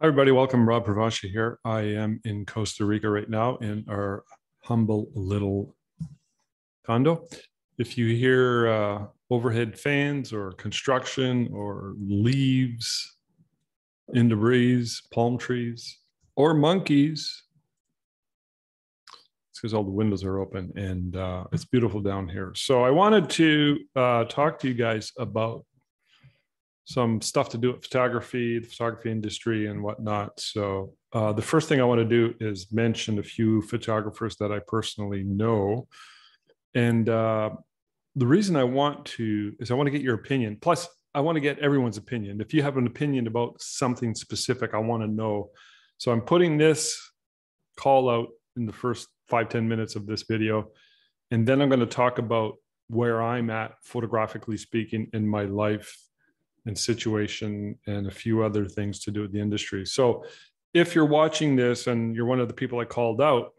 Hi, everybody. Welcome. Rob Pravasha here. I am in Costa Rica right now in our humble little condo. If you hear overhead fans or construction or leaves in the breeze, palm trees, or monkeys, it's because all the windows are open and it's beautiful down here. So I wanted to talk to you guys about some stuff to do with photography, the photography industry, and whatnot. So the first thing I want to do is mention a few photographers that I personally know. And the reason I want to is I want to get your opinion. Plus, I want to get everyone's opinion. If you have an opinion about something specific, I want to know. So I'm putting this call out in the first 5-10 minutes of this video. And then I'm going to talk about where I'm at, photographically speaking, in my life and situation and a few other things to do with the industry. So if you're watching this and you're one of the people I called out,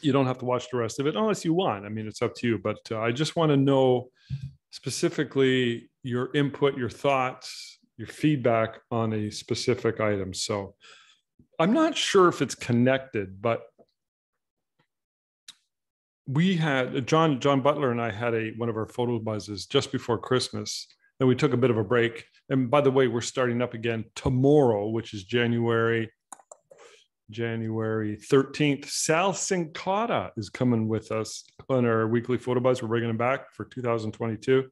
you don't have to watch the rest of it unless you want. I mean, it's up to you, but I just want to know specifically your input, your thoughts, your feedback on a specific item. So I'm not sure if it's connected, but we had John Butler and I had one of our photo buzzes just before Christmas. And we took a bit of a break. And by the way, we're starting up again tomorrow, which is January 13th. Sal Cincotta is coming with us on our weekly photo buzz. We're bringing him back for 2022.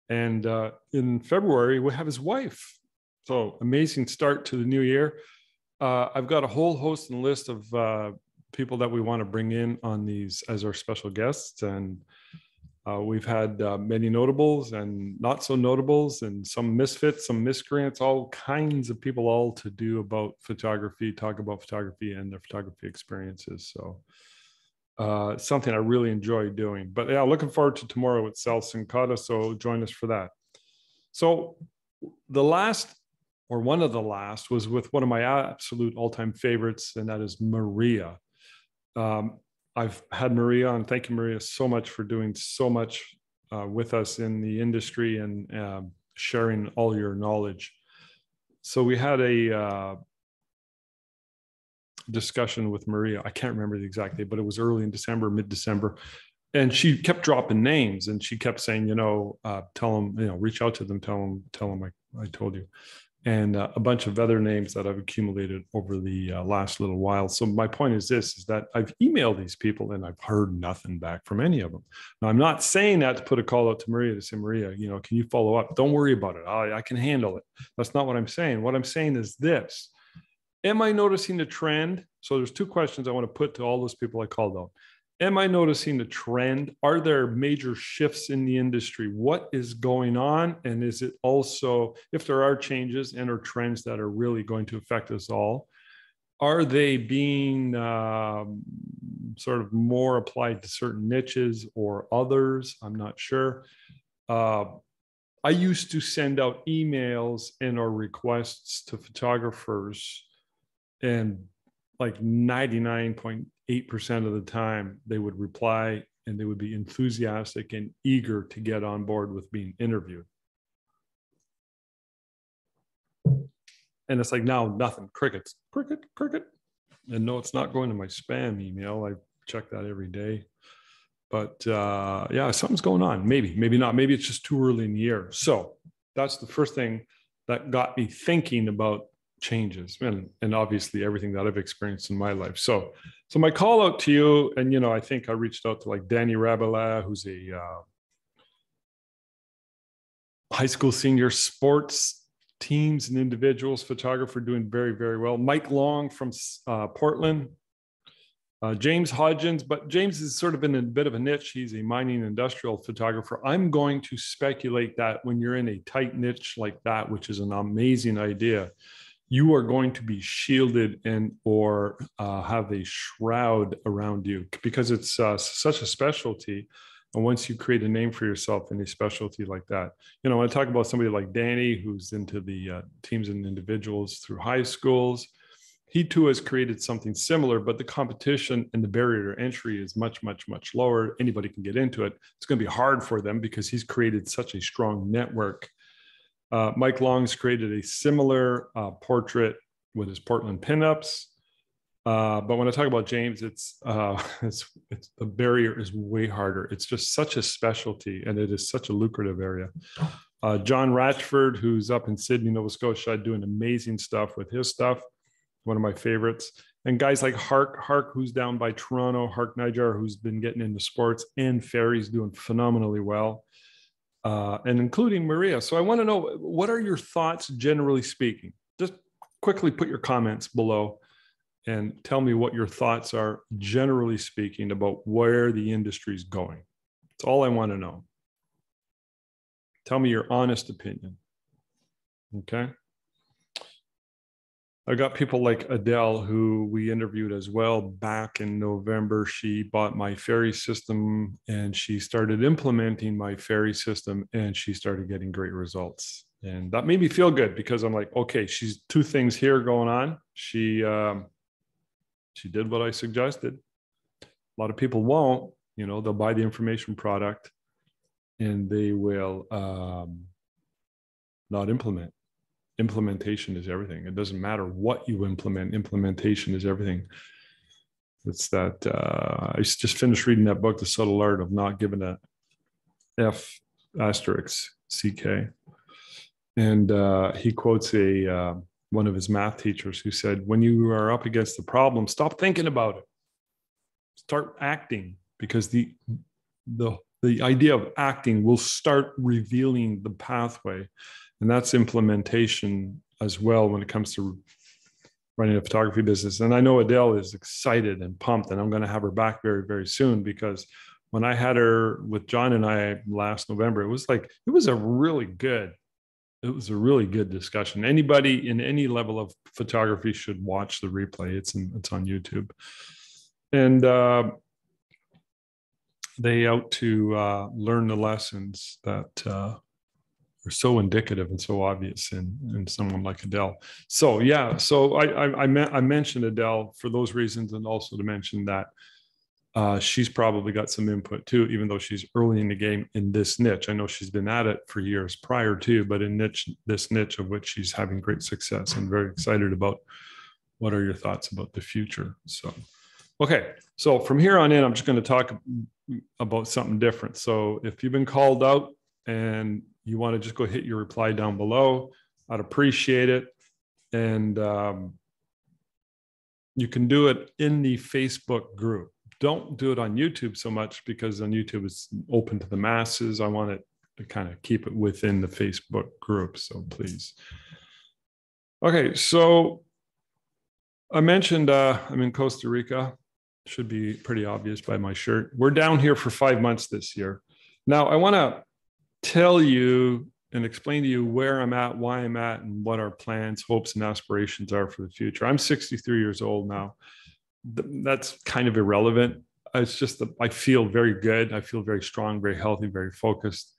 And in February, we have his wife. So amazing start to the new year. I've got a whole host and list of people that we want to bring in on these as our special guests. And we've had many notables and not so notables and some misfits, some miscreants, all kinds of people, all to do about photography, talk about photography and their photography experiences. So something I really enjoy doing. But yeah, looking forward to tomorrow with Sal Cincotta. So join us for that. So the last, or one of the last, was with one of my absolute all-time favorites, and that is Maria. I've had Maria on. Thank you, Maria, so much for doing so much with us in the industry and sharing all your knowledge. So we had a discussion with Maria. I can't remember the exact date, but it was early in December, mid-December. And she kept dropping names and she kept saying, tell them, reach out to them, tell them I told you. And a bunch of other names that I've accumulated over the last little while. So my point is that I've emailed these people and I've heard nothing back from any of them. Now, I'm not saying that to put a call out to Maria to say, Maria, can you follow up? Don't worry about it. I can handle it. That's not what I'm saying. What I'm saying is this. Am I noticing a trend? So there's two questions I want to put to all those people I called out. Am I noticing a trend? Are there major shifts in the industry? What is going on? And is it also, if there are changes and or trends that are really going to affect us all, are they being sort of more applied to certain niches or others? I'm not sure. I used to send out emails and or requests to photographers, and like 99.8% of the time they would reply and they would be enthusiastic and eager to get on board with being interviewed. And it's like, now nothing, crickets, cricket. And no, it's not going to my spam email. I check that every day. But yeah, something's going on. Maybe not. Maybe it's just too early in the year. So that's the first thing that got me thinking about changes and obviously everything that I've experienced in my life. So my call out to you, and I think I reached out to like Danny Rabela, who's a high school senior sports teams and individuals photographer doing very, very well. Mike Long from Portland, James Hodgins, but James is sort of in a bit of a niche. He's a mining industrial photographer. I'm going to speculate that when you're in a tight niche like that, which is an amazing idea, you are going to be shielded and or have a shroud around you because it's such a specialty. And once you create a name for yourself in a specialty like that, when I talk about somebody like Danny, who's into the teams and individuals through high schools, he too has created something similar, but the competition and the barrier to entry is much, much, much lower. Anybody can get into it. It's going to be hard for them because he's created such a strong network. Mike Long's created a similar portrait with his Portland pinups. But when I talk about James, it's the barrier is way harder. It's just such a specialty, and it is such a lucrative area. John Ratchford, who's up in Sydney, Nova Scotia, doing amazing stuff with his stuff. One of my favorites. And guys like Hark, who's down by Toronto, Hark Nijar, who's been getting into sports, and Ferry's doing phenomenally well, and including Maria. So I want to know, what are your thoughts, generally speaking? Just quickly put your comments below and tell me what your thoughts are, generally speaking, about where the industry is going. That's all I want to know. Tell me your honest opinion. Okay. I got people like Adele, who we interviewed as well back in November. She bought my ferry system and she started implementing my ferry system, and she started getting great results. And that made me feel good, because I'm like, okay, she's two things here going on. She did what I suggested. A lot of people won't, they'll buy the information product and they will not implement. Implementation is everything. It doesn't matter what you implement. Implementation is everything. It's that I just finished reading that book, The Subtle Art of Not Giving a F asterisk CK. And he quotes one of his math teachers who said, when you are up against the problem, stop thinking about it. Start acting, because the idea of acting will start revealing the pathway. And that's implementation as well when it comes to running a photography business. And I know Adele is excited and pumped, and I'm going to have her back very, very soon, because when I had her with John and I last November, it was a really good discussion. Anybody in any level of photography should watch the replay. It's on YouTube. And they out to learn the lessons that are so indicative and so obvious in someone like Adele. So yeah, so I mentioned Adele for those reasons, and also to mention that she's probably got some input too, even though she's early in the game in this niche. I know she's been at it for years prior to, but in this niche of which she's having great success, and very excited about. What are your thoughts about the future? So, okay. So from here on in, I'm just going to talk about something different. So if you've been called out and you want to just go hit your reply down below, I'd appreciate it. And you can do it in the Facebook group. Don't do it on YouTube so much, because on YouTube it's open to the masses. I want it to kind of keep it within the Facebook group. So please. Okay. So I mentioned I'm in Costa Rica. Should be pretty obvious by my shirt. We're down here for 5 months this year. Now I want to tell you and explain to you where I'm at, why I'm at, and what our plans, hopes, and aspirations are for the future. I'm 63 years old now. That's kind of irrelevant. It's just that I feel very good. I feel very strong, very healthy, very focused.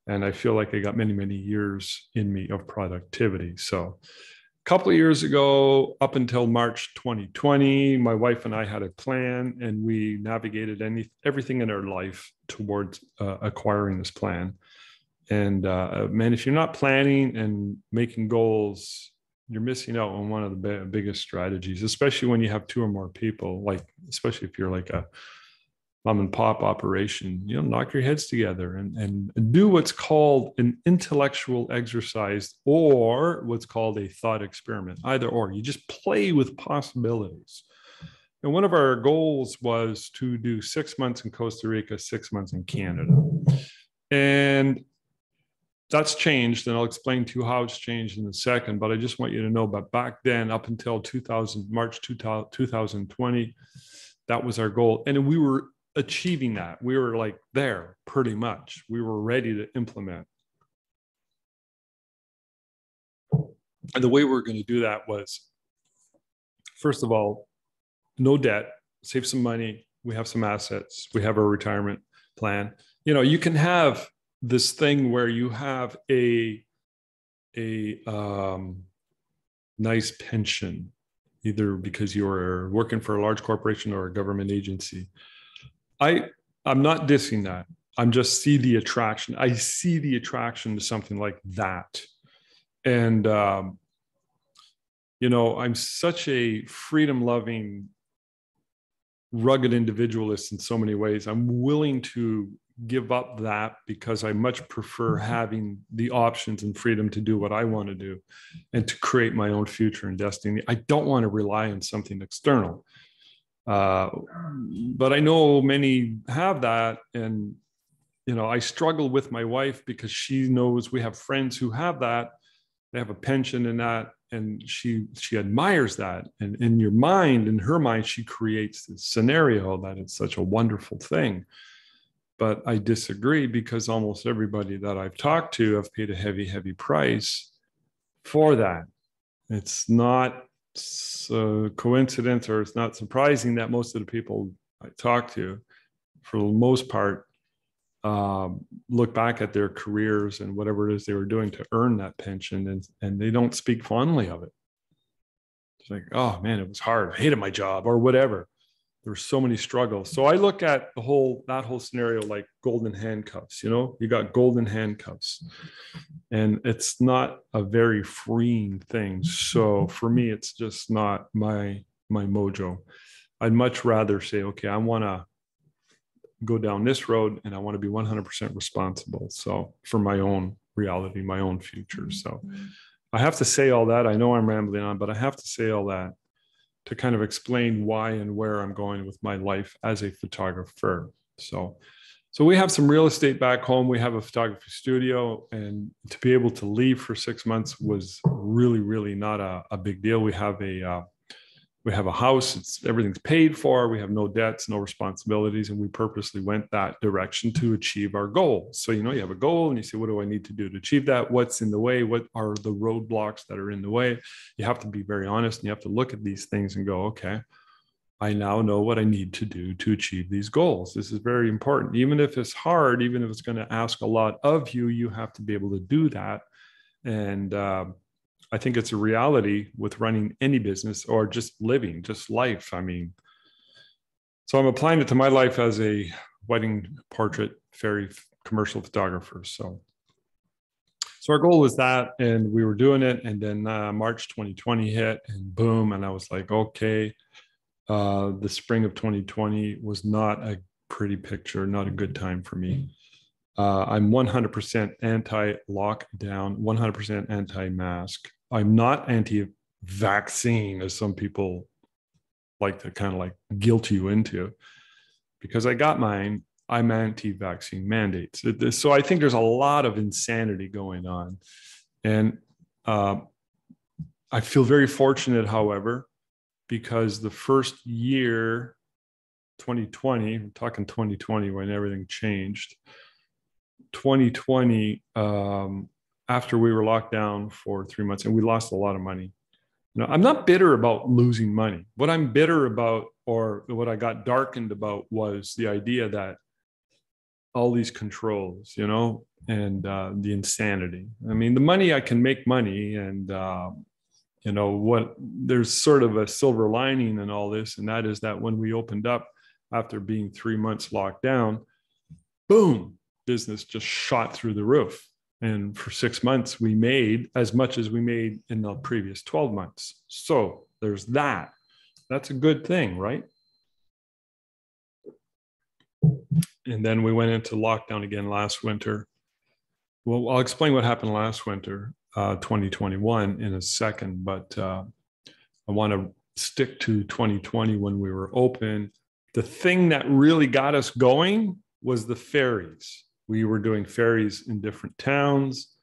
And I feel like I got many, many years in me of productivity. So a couple of years ago, up until March 2020, my wife and I had a plan, and we navigated everything in our life towards acquiring this plan. And man, if you're not planning and making goals, you're missing out on one of the biggest strategies, especially when you have two or more people, especially if you're like a mom and pop operation. Knock your heads together and do what's called an intellectual exercise, or what's called a thought experiment. Either or, you just play with possibilities. And one of our goals was to do 6 months in Costa Rica, 6 months in Canada. And that's changed, and I'll explain to you how it's changed in a second, but I just want you to know that back then, up until March 2020, that was our goal. And we were achieving that. We were like there pretty much. We were ready to implement. And the way we were going to do that was, first of all, no debt, save some money. We have some assets. We have our retirement plan. You can have this thing where you have a nice pension, either because you're working for a large corporation or a government agency. I'm not dissing that. I'm just see the attraction. I see the attraction to something like that. And You know, I'm such a freedom loving, rugged individualist in so many ways. I'm willing to give up that because I much prefer having the options and freedom to do what I want to do and to create my own future and destiny. I don't want to rely on something external. Uh, but I know many have that. And, you know, I struggle with my wife because she knows we have friends who have that. They have a pension in that. And she admires that. And in your mind, in her mind, she creates this scenario that it's such a wonderful thing. But I disagree because almost everybody that I've talked to have paid a heavy, heavy price for that. It's not a coincidence, or it's not surprising that most of the people I talk to, for the most part, look back at their careers and whatever it is they were doing to earn that pension, and they don't speak fondly of it. It's like, oh man, it was hard. I hated my job or whatever. There were so many struggles. So I look at that whole scenario like golden handcuffs. You know, you got golden handcuffs, and it's not a very freeing thing. So for me, it's just not my mojo. I'd much rather say, okay, I want to go down this road, and I want to be 100% responsible. So for my own reality, my own future. So I have to say all that. I know I'm rambling on, but I have to say all that to kind of explain why and where I'm going with my life as a photographer. So we have some real estate back home. We have a photography studio, and to be able to leave for 6 months was really, really not a big deal. We have a house. Everything's paid for. We have no debts, no responsibilities, and we purposely went that direction to achieve our goal. So, you know, you have a goal and you say, what do I need to do to achieve that? What's in the way? What are the roadblocks that are in the way? You have to be very honest, and you have to look at these things and go, okay, I now know what I need to do to achieve these goals. This is very important. Even if it's hard, even if it's going to ask a lot of you, you have to be able to do that. And I think it's a reality with running any business or just living, just life. I mean, so I'm applying it to my life as a wedding portrait fairy commercial photographer. So our goal was that, and we were doing it. And then March 2020 hit, and boom. And I was like, okay, the spring of 2020 was not a pretty picture, not a good time for me. I'm 100% anti-lockdown, 100% anti-mask. I'm not anti-vaccine, as some people like to kind of like guilt you into, because I got mine. I'm anti-vaccine mandates. So I think there's a lot of insanity going on. And I feel very fortunate, however, because the first year, 2020, we're talking 2020 when everything changed. 2020, after we were locked down for 3 months, and we lost a lot of money. You know, I'm not bitter about losing money. What I'm bitter about, or what I got darkened about, was the idea that all these controls, you know, and the insanity. I mean, the money, I can make money, and you know, there's sort of a silver lining in all this, and that is that when we opened up after being 3 months locked down, boom, business just shot through the roof. And for 6 months, we made as much as we made in the previous 12 months. So there's that. That's a good thing, right? And then we went into lockdown again last winter. Well, I'll explain what happened last winter, 2021, in a second, but I want to stick to 2020 when we were open. The thing that really got us going was the ferries. We were doing ferries in different towns,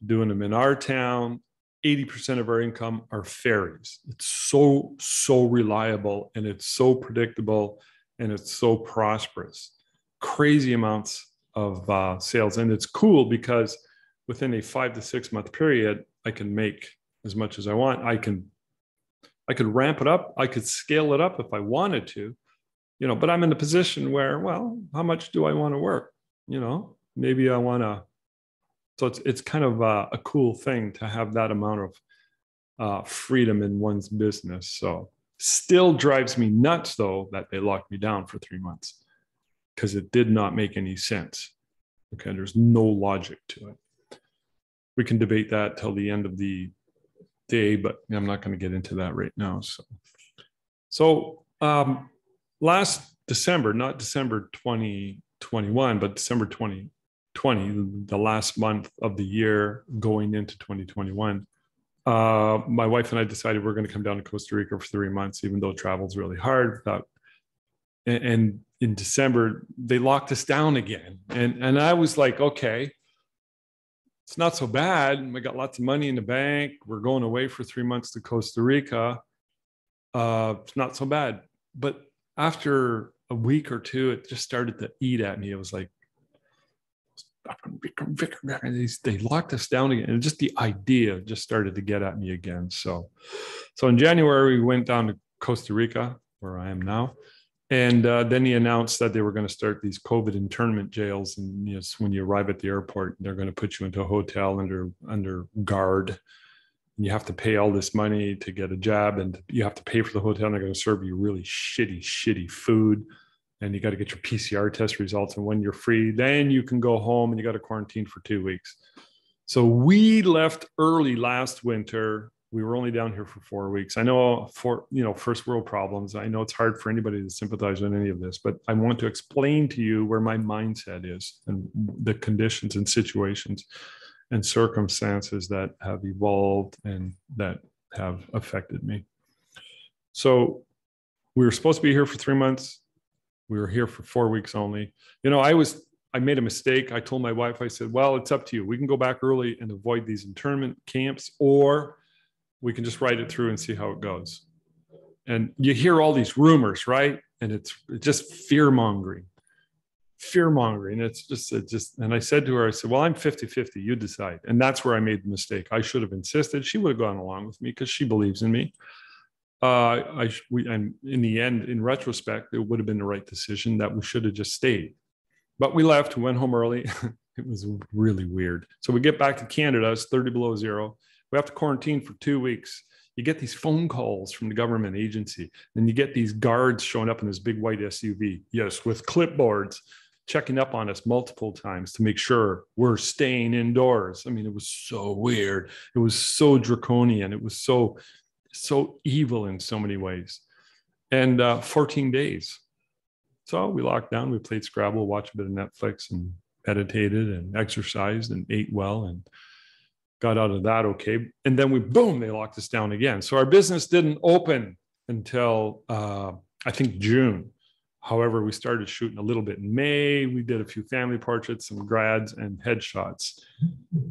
doing them in our town. 80% of our income are ferries. It's so reliable, and it's so predictable, and it's so prosperous. Crazy amounts of sales. And it's cool because within a 5 to 6 month period, I can make as much as I want. I could ramp it up. I could scale it up if I wanted to, you know, but I'm in a position where, well, how much do I want to work? You know, maybe I want to. So it's kind of a cool thing to have that amount of freedom in one's business. So still drives me nuts, though, that they locked me down for 3 months, because it did not make any sense. Okay, there's no logic to it. We can debate that till the end of the day, but I'm not going to get into that right now. So last December, not December 2021, but December 2020, the last month of the year going into 2021, my wife and I decided we're going to come down to Costa Rica for 3 months, even though travel's really hard. And in December, they locked us down again. And I was like, okay, it's not so bad. We got lots of money in the bank. We're going away for 3 months to Costa Rica. It's not so bad. But after a week or two, it just started to eat at me. It was like, they locked us down again. And just the idea just started to get at me again. So in January, we went down to Costa Rica, where I am now. And then he announced that they were going to start these COVID internment jails. And when you arrive at the airport, they're going to put you into a hotel under guard. And you have to pay all this money to get a jab, and you have to pay for the hotel. And they're going to serve you really shitty food. And you got to get your PCR test results. And when you're free, then you can go home and you got to quarantine for 2 weeks. So we left early last winter. We were only down here for 4 weeks. I know first world problems. I know it's hard for anybody to sympathize with any of this, but I want to explain to you where my mindset is and the conditions and situations and circumstances that have evolved and that have affected me. So we were supposed to be here for 3 months. We were here for 4 weeks only. I made a mistake. I told my wife, I said, well, it's up to you. We can go back early and avoid these internment camps, or we can just ride it through and see how it goes. And you hear all these rumors, right? And it's just fear-mongering. It's just, and I said to her, I said, well, I'm 50-50, you decide. And that's where I made the mistake. I should have insisted. She would have gone along with me because she believes in me. And in the end, in retrospect, it would have been the right decision that we should have just stayed. But we left, we went home early. It was really weird. So we get back to Canada, it's 30 below zero. We have to quarantine for 2 weeks. You get these phone calls from the government agency, and you get these guards showing up in this big white SUV, yes, with clipboards, checking up on us multiple times to make sure we're staying indoors. I mean, it was so weird. It was so draconian. It was so evil in so many ways. And 14 days. So we locked down, we played Scrabble, watched a bit of Netflix, and meditated and exercised and ate well and got out of that okay. And then they locked us down again. So our business didn't open until I think June. However, we started shooting a little bit in May. We did a few family portraits, some grads, and headshots.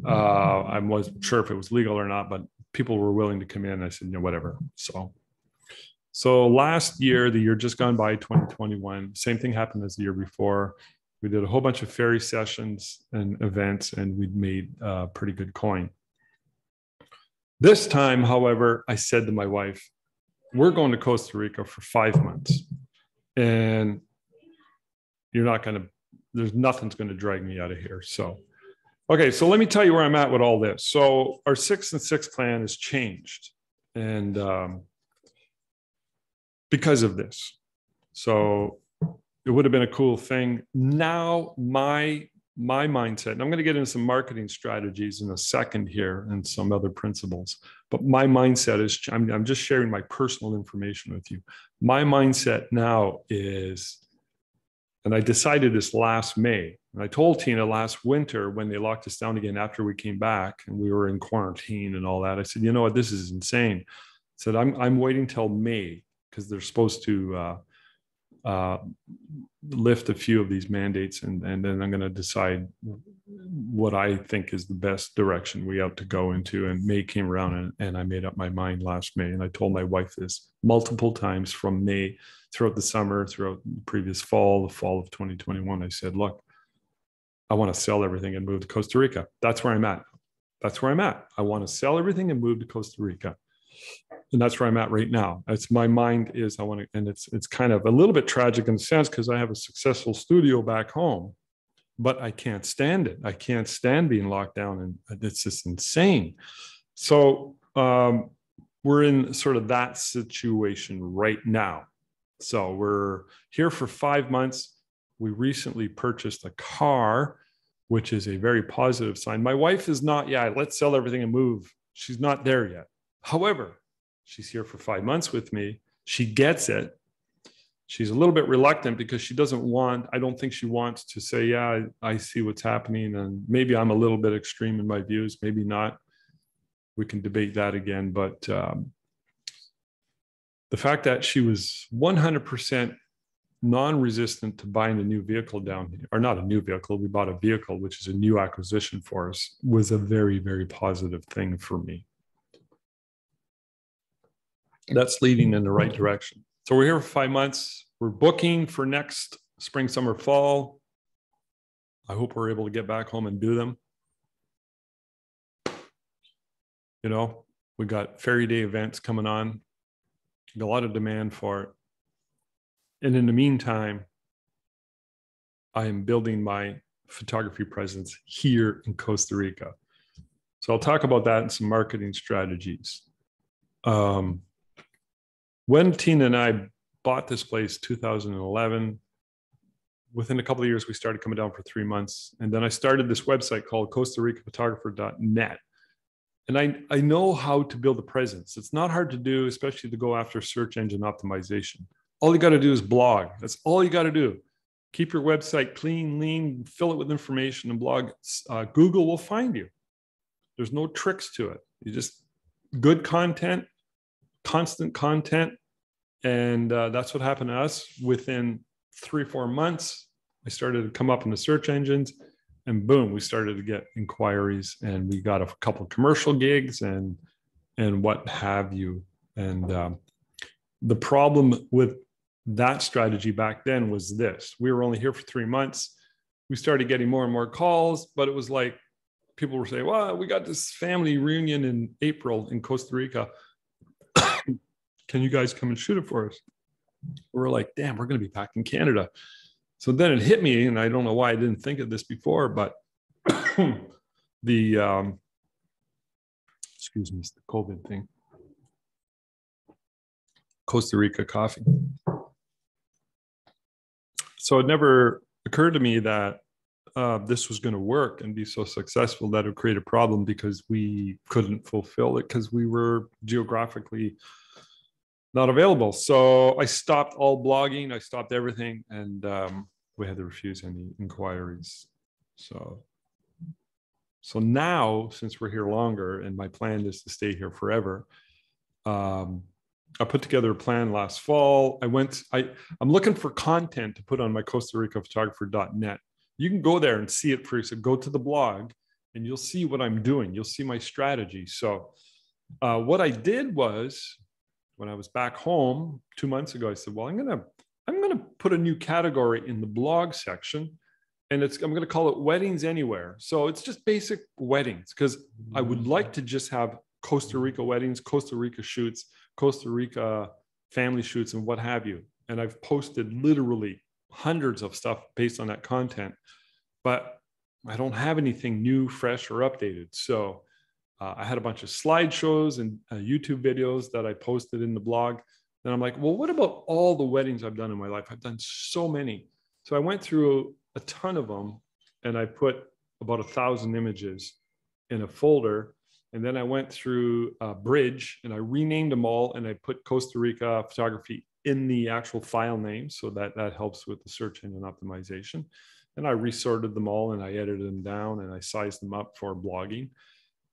I wasn't sure if it was legal or not, but people were willing to come in. I said, whatever. So last year, the year just gone by, 2021, same thing happened as the year before. We did a whole bunch of ferry sessions and events, and we made pretty good coin. This time, however, I said to my wife, we're going to Costa Rica for 5 months. And there's nothing's going to drag me out of here. So, okay, so let me tell you where I'm at with all this. So our 6 and 6 plan has changed. And because of this. So it would have been a cool thing. Now my mindset, and I'm going to get into some marketing strategies in a second here and some other principles, but my mindset is, I'm just sharing my personal information with you. My mindset now is, and I decided this last May, and I told Tina last winter when they locked us down again after we came back and we were in quarantine and all that, I said, you know what, this is insane. I said, I'm waiting till May because they're supposed to lift a few of these mandates, and then I'm going to decide what I think is the best direction we have to go into. And May came around, and I made up my mind last May, and I told my wife this multiple times from May throughout the summer, throughout the previous fall, the fall of 2021. I said, look, I want to sell everything and move to Costa Rica. That's where I'm at. I want to sell everything and move to Costa Rica. And that's where I'm at right now. It's my mind is, I want to, and it's kind of a little bit tragic in a sense because I have a successful studio back home, but I can't stand it. I can't stand being locked down, and it's just insane. So we're in sort of that situation right now. So we're here for 5 months. We recently purchased a car, which is a very positive sign. My wife is not, let's sell everything and move. She's not there yet. However, she's here for 5 months with me. She gets it. She's a little bit reluctant because she doesn't want, I don't think she wants to say, yeah, I see what's happening. And maybe I'm a little bit extreme in my views, maybe not. We can debate that again. But the fact that she was 100% non-resistant to buying a new vehicle down here, or not a new vehicle, we bought a vehicle, which is a new acquisition for us, was a very, very positive thing for me. That's leading in the right direction. So we're here for 5 months. We're booking for next spring, summer, fall. I hope we're able to get back home and do them. You know, we got fairy day events coming on. A lot of demand for it. And in the meantime, I am building my photography presence here in Costa Rica. So I'll talk about that and some marketing strategies. When Tina and I bought this place 2011, within a couple of years, we started coming down for 3 months. And then I started this website called CostaRicaPhotographer.net. And I know how to build a presence. It's not hard to do, especially to go after search engine optimization. All you got to do is blog. That's all you got to do. Keep your website clean, lean, fill it with information and blog. Google will find you. There's no tricks to it. You just good content, constant content. And that's what happened to us. Within 3 or 4 months, I started to come up in the search engines. And boom, we started to get inquiries, and we got a couple of commercial gigs and what have you. And the problem with that strategy back then was this: we were only here for 3 months. We started getting more and more calls, but it was like people were saying, "Well, we got this family reunion in April in Costa Rica. Can you guys come and shoot it for us?" We're like, "Damn, we're going to be back in Canada." So then it hit me, and I don't know why I didn't think of this before, but the, excuse me, it's the COVID thing. Costa Rica coffee. So it never occurred to me that this was going to work and be so successful that it would create a problem because we couldn't fulfill it because we were geographically not available. So I stopped all blogging. I stopped everything, and we had to refuse any inquiries. So now, since we're here longer, and my plan is to stay here forever, I put together a plan last fall. I'm looking for content to put on my CostaRicaPhotographer.net. You can go there and see it for yourself. Go to the blog, and you'll see what I'm doing. You'll see my strategy. So what I did was, when I was back home 2 months ago, I said, well, I'm gonna put a new category in the blog section, and I'm gonna call it Weddings Anywhere. So it's just basic weddings, because I would like to just have Costa Rica weddings, Costa Rica shoots, Costa Rica family shoots, and what have you. And I've posted literally hundreds of stuff based on that content, but I don't have anything new, fresh, or updated. So I had a bunch of slideshows and YouTube videos that I posted in the blog. And I'm like, well, what about all the weddings I've done in my life? I've done so many. So I went through a ton of them, and I put about 1,000 images in a folder. And then I went through Bridge, and I renamed them all, and I put Costa Rica photography in the actual file name, so that helps with the search engine optimization. And I resorted them all, and I edited them down, and I sized them up for blogging.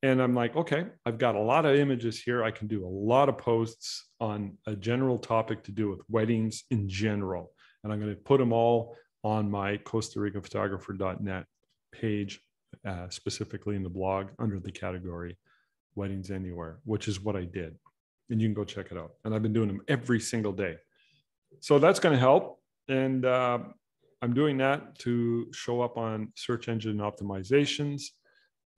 And I'm like, okay, I've got a lot of images here. I can do a lot of posts on a general topic to do with weddings in general. And I'm going to put them all on my CostaRicaPhotographer.net page, specifically in the blog under the category Weddings Anywhere, which is what I did. And you can go check it out. And I've been doing them every single day. So that's going to help. And I'm doing that to show up on search engine optimizations.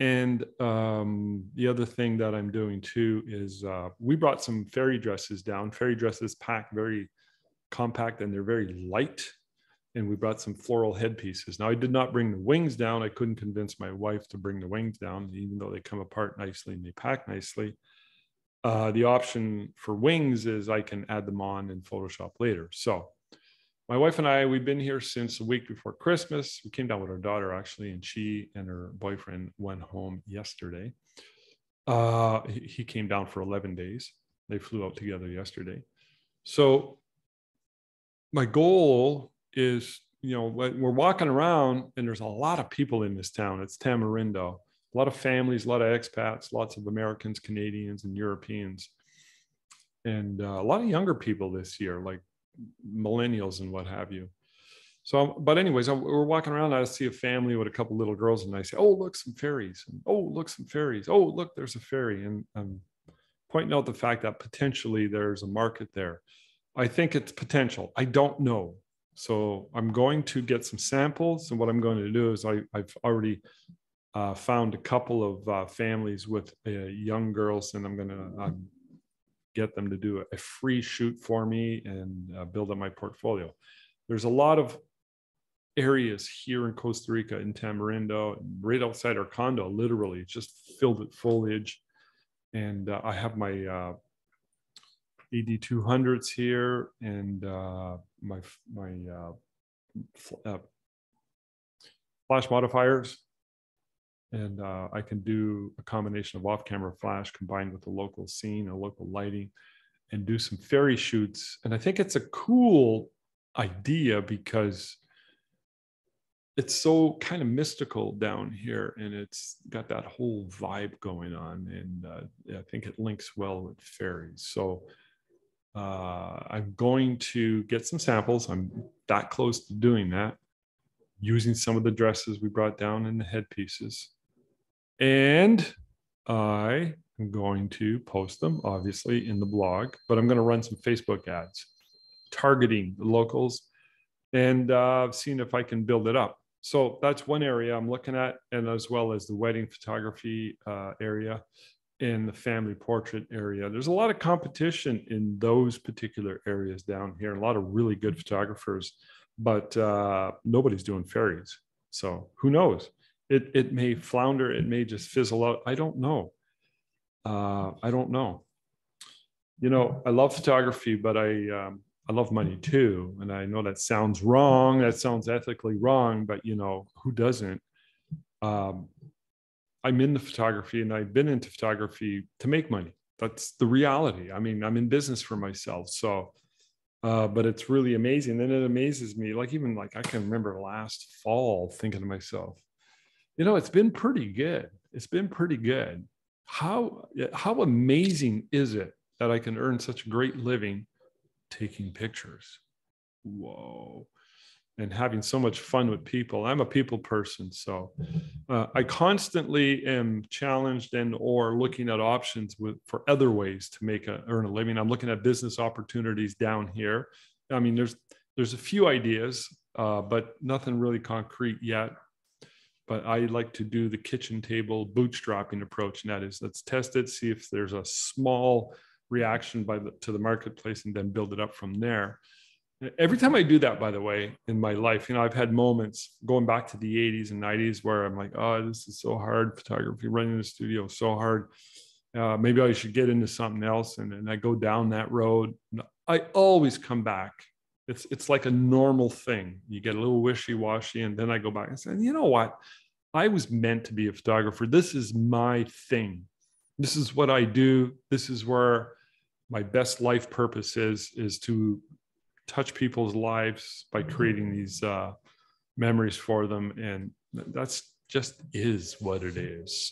And the other thing that I'm doing too is we brought some fairy dresses down. Fairy dresses pack very compact, and they're very light. And we brought some floral headpieces. Now, I did not bring the wings down. I couldn't convince my wife to bring the wings down, even though they come apart nicely and they pack nicely. The option for wings is I can add them on in Photoshop later. So my wife and I, we've been here since a week before Christmas. We came down with our daughter, actually, and she and her boyfriend went home yesterday. He came down for 11 days. They flew out together yesterday. So my goal is, we're walking around and there's a lot of people in this town. It's Tamarindo, a lot of families, a lot of expats, lots of Americans, Canadians, and Europeans, and a lot of younger people this year, like millennials and what have you. So, but anyways, we're walking around. I see a family with a couple little girls, and I say, "Oh, look, some fairies! And, oh, look, some fairies! Oh, look, there's a fairy!" And I'm pointing out the fact that potentially there's a market there. I think it's potential. I don't know. So I'm going to get some samples, and what I'm going to do is I've already found a couple of families with young girls, and I'm going to get them to do a free shoot for me and build up my portfolio. There's a lot of areas here in Costa Rica, in Tamarindo, right outside our condo, literally just filled with foliage. And I have my AD200s here and my flash modifiers. And I can do a combination of off-camera flash combined with a local scene, a local lighting, and do some fairy shoots. And I think it's a cool idea because it's so kind of mystical down here, and it's got that whole vibe going on. And I think it links well with fairies. So I'm going to get some samples. I'm that close to doing that, using some of the dresses we brought down and the headpieces. And I am going to post them, obviously, in the blog, but I'm going to run some Facebook ads targeting the locals and seeing if I can build it up. So that's one area I'm looking at, and as well as the wedding photography area and the family portrait area. There's a lot of competition in those particular areas down here, a lot of really good photographers, but nobody's doing fairies. So who knows? It may flounder, it may just fizzle out. I don't know. I don't know. I love photography, but I love money too. And I know that sounds wrong. That sounds ethically wrong, but who doesn't? I'm in the photography, and I've been into photography to make money. That's the reality. I mean, I'm in business for myself. So, but it's really amazing. And it amazes me. Even I can remember last fall thinking to myself, it's been pretty good. It's been pretty good. How amazing is it that I can earn such a great living taking pictures? Whoa. And having so much fun with people. I'm a people person. So I constantly am challenged and or looking at options for other ways to earn a living. I'm looking at business opportunities down here. I mean, there's a few ideas, but nothing really concrete yet. But I like to do the kitchen table bootstrapping approach. And that is, let's test it, see if there's a small reaction to the marketplace, and then build it up from there. Every time I do that, by the way, in my life, I've had moments going back to the 80s and 90s where I'm like, oh, this is so hard. Photography, running the studio is so hard. Maybe I should get into something else. And I go down that road. I always come back. It's like a normal thing. You get a little wishy-washy, and then I go back and say, you know what? I was meant to be a photographer. This is my thing. This is what I do. This is where my best life purpose is to touch people's lives by creating these memories for them. And that's just is what it is.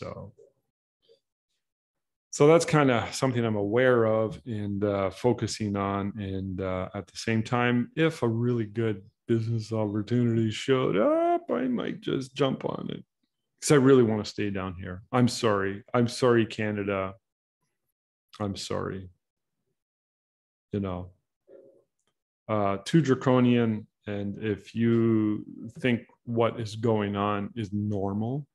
So that's kind of something I'm aware of and focusing on. And at the same time, if a really good business opportunity showed up, I might just jump on it. Because I really want to stay down here. I'm sorry. I'm sorry, Canada. I'm sorry. Too draconian. And if you think what is going on is normal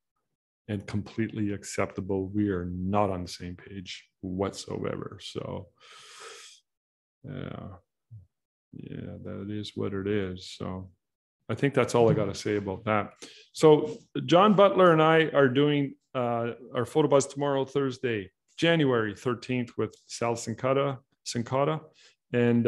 and completely acceptable, we are not on the same page whatsoever. So, yeah, that is what it is. So I think that's all I got to say about that. So John Butler and I are doing our photobuzz tomorrow, Thursday, January 13th with Sal Sincata. And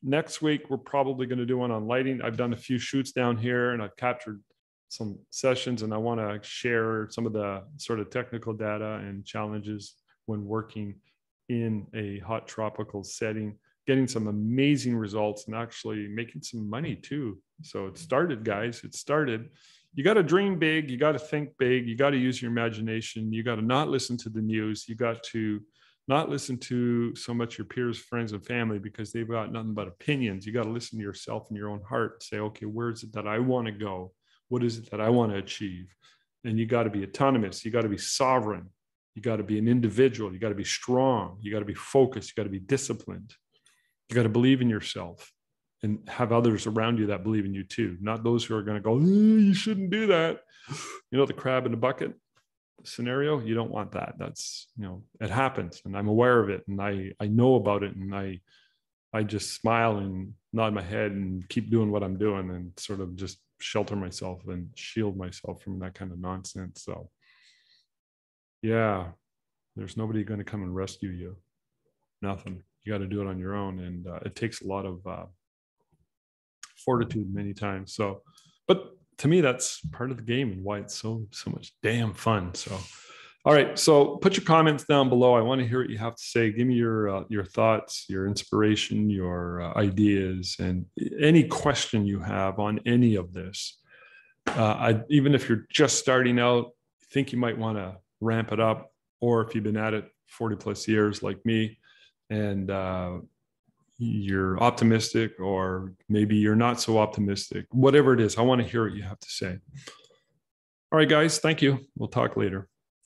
next week, we're probably going to do one on lighting. I've done a few shoots down here, and I've captured some sessions, and I want to share some of the sort of technical data and challenges when working in a hot tropical setting, getting some amazing results and actually making some money too. So it started, guys. It started. You got to dream big. You got to think big. You got to use your imagination. You got to not listen to the news. You got to not listen to so much your peers, friends, and family, because they've got nothing but opinions. You got to listen to yourself and your own heart. Say, okay, where is it that I want to go? What is it that I want to achieve? And you got to be autonomous. You got to be sovereign. You got to be an individual. You got to be strong. You got to be focused. You got to be disciplined. You got to believe in yourself and have others around you that believe in you too. Not those who are going to go, you shouldn't do that. You know, the crab in the bucket scenario, you don't want that. That's, you know, it happens and I'm aware of it and I know about it, and I just smile and nod my head and keep doing what I'm doing and sort of just shelter myself and shield myself from that kind of nonsense. So yeah, there's nobody going to come and rescue you. Nothing. You got to do it on your own. And it takes a lot of fortitude many times. So, but to me, that's part of the game and why it's so much damn fun. So, all right. So put your comments down below. I want to hear what you have to say. Give me your thoughts, your inspiration, your ideas, and any question you have on any of this. Even if you're just starting out, think you might want to ramp it up, or if you've been at it 40 plus years like me, and you're optimistic, or maybe you're not so optimistic, whatever it is, I want to hear what you have to say. All right, guys, thank you. We'll talk later.